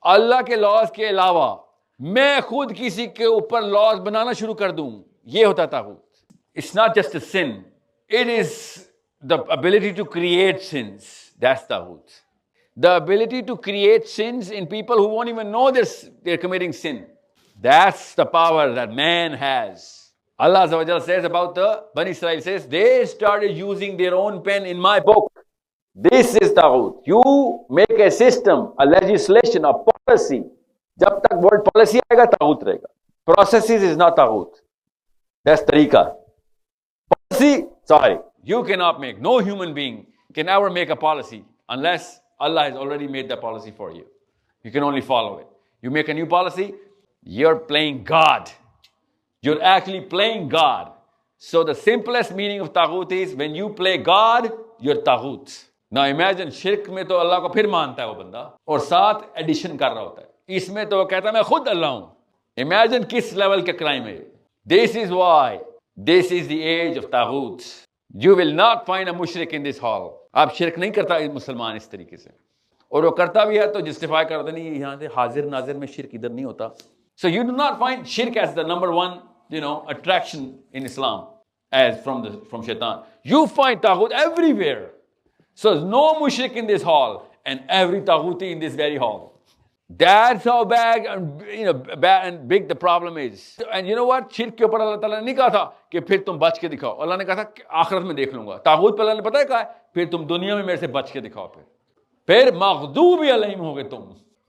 अल्लाह के लॉज के अलावा मैं खुद किसी के ऊपर लॉज बनाना शुरू कर दूं, ये होता तागूत. It's not just a sin, it is the ability to create sins. That's तागूत. The ability to create sins in people who won't even know they're committing sin. That's the power that man has. Allah Azza wa Jalla says about the Bani Israel, says they started using their own pen in my book. This is taghut. You make a system, a legislation, a policy. जब तक word policy आएगा तागूत रहेगा. Processes is not taghut. That's tariqa. Policy, sorry, you cannot make. No human being can ever make a policy unless Allah has already made the policy for you. You can only follow it. You make a new policy, you're playing God. You're actually playing God. So the simplest meaning of taghut is when you play God, you're taghut. Now imagine shirk में तो अल्लाह को फिर मानता है वो बंदा और साथ एडिशन कर रहा होता है. इसमें तो वो कहता है मैं खुद अल्लाह हूं. Imagine किस लेवल का क्राइम है. This is why this is the age of taghut. You will not find a mushrik in this hall. आप शिरक नहीं करता मुसलमान इस तरीके से, और वो करता भी है तो जस्टिफाई कर दे नहीं यहां से हाजिर नाजिर में शिरक इधर नहीं होता. So you do not find shirk as the number one, attraction in Islam as from shaitan. You find taghut everywhere. So there's no mushrik in this hall and every taghuti in this very hall. That's how bad and big the problem is. And you know what? शिर्क के ऊपर अल्लाह ताला ने नहीं कहा था कि फिर तुम बच के दिखाओ. अल्लाह ने कहा था आखिरत में देख लूंगा. तागूत पर अल्लाह ने पता है कहा है फिर तुम दुनिया में मेरे से बच के दिखाओ. फिर मग़दूब अलैहिम होगे तुम.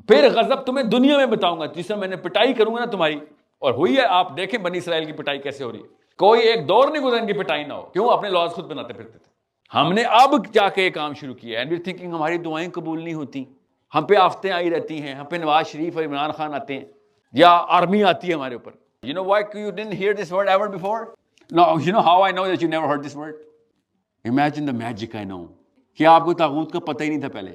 फिर गजब तुम्हें दुनिया में बताऊंगा जिसमें मैंने पिटाई करूंगा ना तुम्हारी. और हुई है. आप देखें बनी इसराइल की पिटाई कैसे हो रही है. कोई एक दौर नहीं गुजरा इनकी पिटाई ना हो. क्यों? अपने लॉज खुद बनाते फिरते थे. हमने अब जाके काम शुरू किया. एंड वी थिंकिंग हमारी दुआएं कबूल नहीं होती, हम पे आफतें आई रहती हैं, हम पे नवाज शरीफ और इमरान खान आते हैं या आर्मी आती है हमारे ऊपर. You know why you didn't hear this word ever before? No, you know how I know that you never heard this word? Imagine the magic I know. कि आपको तागूत का पता ही नहीं था पहले.